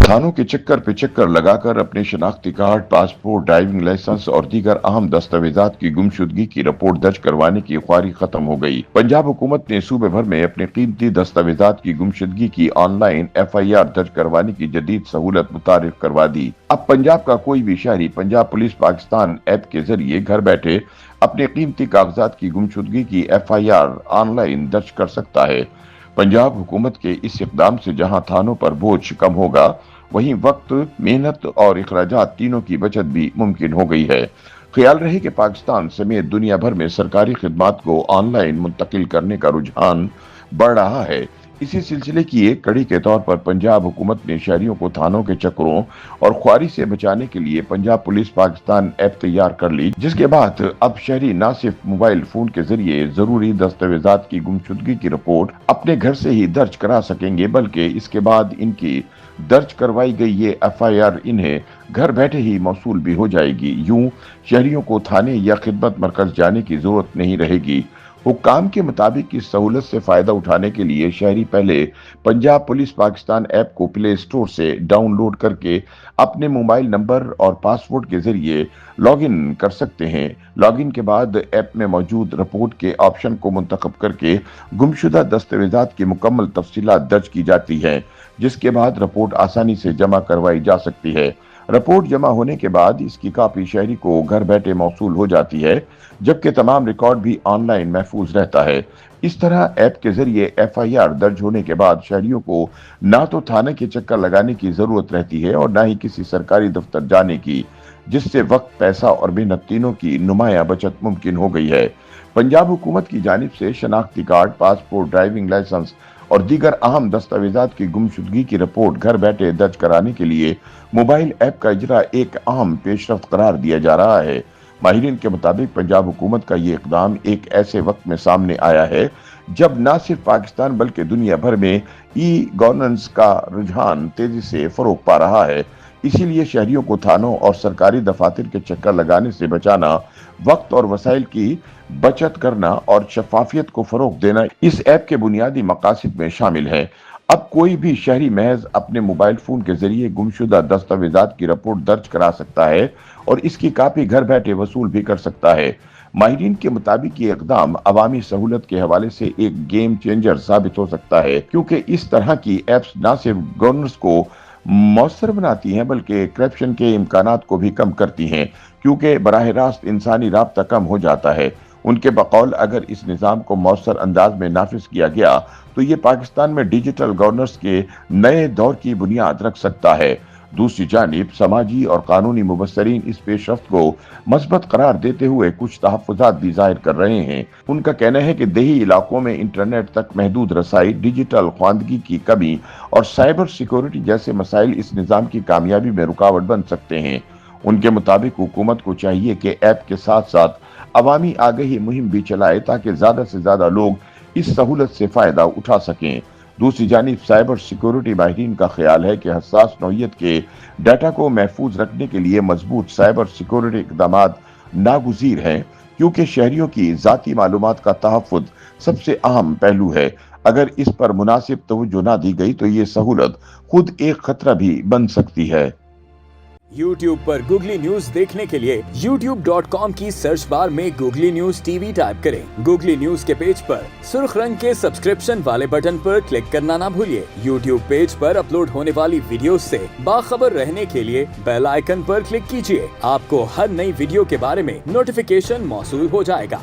थानों के चक्कर पे चक्कर लगाकर अपने शनाख्ती कार्ड, पासपोर्ट, ड्राइविंग लाइसेंस और दीगर अहम दस्तावेजात की गुमशुदगी की रिपोर्ट दर्ज करवाने की ख्वारी खत्म हो गई। पंजाब हुकूमत ने सूबे भर में अपने कीमती दस्तावेजात की गुमशुदगी की ऑनलाइन FIR दर्ज करवाने की जदीद सहूलत मुतारिफ करवा दी। अब पंजाब का कोई भी शहरी पंजाब पुलिस पाकिस्तान ऐप के जरिए घर बैठे अपने कीमती कागजात की गुमशुदगी की FIR ऑनलाइन दर्ज कर सकता है। पंजाब हुकूमत के इस इकदाम से जहां थानों पर बोझ कम होगा, वहीं वक्त, मेहनत और अखराजात तीनों की बचत भी मुमकिन हो गई है। ख्याल रहे कि पाकिस्तान समेत दुनिया भर में सरकारी खिदमात को ऑनलाइन मुंतकिल करने का रुझान बढ़ रहा है। इसी सिलसिले की एक कड़ी के तौर पर पंजाब हुकूमत ने शहरियों को थानों के चक्करों और ख्वारी से बचाने के लिए पंजाब पुलिस पाकिस्तान ऐप तैयार कर ली, जिसके बाद अब शहरी न सिर्फ मोबाइल फोन के जरिए जरूरी दस्तावेजात की गुमशुदगी की रिपोर्ट अपने घर से ही दर्ज करा सकेंगे, बल्कि इसके बाद इनकी दर्ज करवाई गई ये FIR इन्हें घर बैठे ही मौसूल भी हो जाएगी। यूं शहरियों को थाने या खिदमत मरकज जाने की जरूरत नहीं रहेगी। हुक्काम के मुताबिक इस सहूलत से फायदा उठाने के लिए शहरी पहले पंजाब पुलिस पाकिस्तान ऐप को प्ले स्टोर से डाउनलोड करके अपने मोबाइल नंबर और पासवर्ड के जरिए लॉगिन कर सकते हैं। लॉगिन के बाद ऐप में मौजूद रिपोर्ट के ऑप्शन को मुंतखब करके गुमशुदा दस्तावेजात की मुकम्मल तफसीलात दर्ज की जाती है, जिसके बाद रिपोर्ट आसानी से जमा करवाई जा सकती है। रिपोर्ट जमा होने के बाद इसकी कॉपी शहरी को घर बैठे मौसूल हो जाती है, जबकि तमाम रिकॉर्ड भी ऑनलाइन महफूज रहता है। इस तरह ऐप के जरिए FIR दर्ज होने के बाद शहरियों को ना तो थाने के चक्कर लगाने की जरूरत रहती है और ना ही किसी सरकारी दफ्तर जाने की, जिससे वक्त, पैसा और मेहनत तीनों की नुमाया बचत मुमकिन हो गई है। पंजाब हुकूमत की जानिब से शनाख्ती कार्ड, पासपोर्ट, ड्राइविंग लाइसेंस और दीगर अहम दस्तावेजात की गुमशुदगी की रिपोर्ट घर बैठे दर्ज कराने के लिए मोबाइल ऐप का इजरा एक अहम पेशरफ्त करार दिया जा रहा है। माहिरीन के मुताबिक पंजाब हुकूमत का ये इकदाम एक ऐसे वक्त में सामने आया है जब न सिर्फ पाकिस्तान बल्कि दुनिया भर में गवर्नेंस का रुझान तेजी से फरोग पा रहा है। इसीलिए शहरियों को थानों और सरकारी दफातर के चक्कर लगाने से बचाना, वक्त और वसाइल की बचत करना और शफाफियत को फरोग देना इस ऐप के बुनियादी मकासद में शामिल है। अब कोई भी शहरी महज अपने मोबाइल फोन के जरिए गुमशुदा दस्तावेजात की रिपोर्ट दर्ज करा सकता है और इसकी कॉपी घर बैठे वसूल भी कर सकता है। माहिरीन के मुताबिक ये इकदाम अवामी सहूलत के हवाले से एक गेम चेंजर साबित हो सकता है, क्योंकि इस तरह की एप्स न सिर्फ गवर्नर्स को मौसर बनाती हैं बल्कि करप्शन के इम्कानात को भी कम करती हैं, क्योंकि बराह रास्त इंसानी राब्ता कम हो जाता है। उनके बकौल अगर इस निज़ाम को मौसर अंदाज में नाफिज किया गया तो ये पाकिस्तान में डिजिटल गवर्नेंस के नए दौर की बुनियाद रख सकता है। दूसरी जानिब समाजी और कानूनी मुबस्सरीन इस पेशरफ्त को मस्बत करार देते हुए कुछ तहफ़्फ़ुज़ात भी जाहिर कर रहे हैं। उनका कहना है कि देही इलाकों में इंटरनेट तक महदूद रसाई, डिजिटल ख्वांदगी की कमी और साइबर सिक्योरिटी जैसे मसाइल इस निज़ाम की कामयाबी में रुकावट बन सकते हैं। उनके मुताबिक हुकूमत को चाहिए कि ऐप के साथ साथ अवामी आगाही मुहिम भी चलाए ताकि ज्यादा से ज्यादा लोग इस सहूलत से फायदा उठा सकें। दूसरी जानिब साइबर सिक्योरिटी माहिरीन का ख्याल है कि हसास नौइयत के डाटा को महफूज रखने के लिए मजबूत साइबर सिक्योरिटी इकदाम नागुज़ीर हैं, क्योंकि शहरियों की ज़ाती मालूमात का तहफ़्फ़ुज़ सबसे अहम पहलू है। अगर इस पर मुनासिब तवज्जो ना दी गई तो ये सहूलत खुद एक खतरा भी बन सकती है। YouTube पर गूगली न्यूज देखने के लिए youtube.com की सर्च बार में गूगली न्यूज TV टाइप करें। गूगली न्यूज के पेज पर सुर्ख रंग के सब्सक्रिप्शन वाले बटन पर क्लिक करना ना भूलिए। YouTube पेज पर अपलोड होने वाली वीडियोस से बाखबर रहने के लिए बेल आइकन पर क्लिक कीजिए। आपको हर नई वीडियो के बारे में नोटिफिकेशन मौसूल हो जाएगा।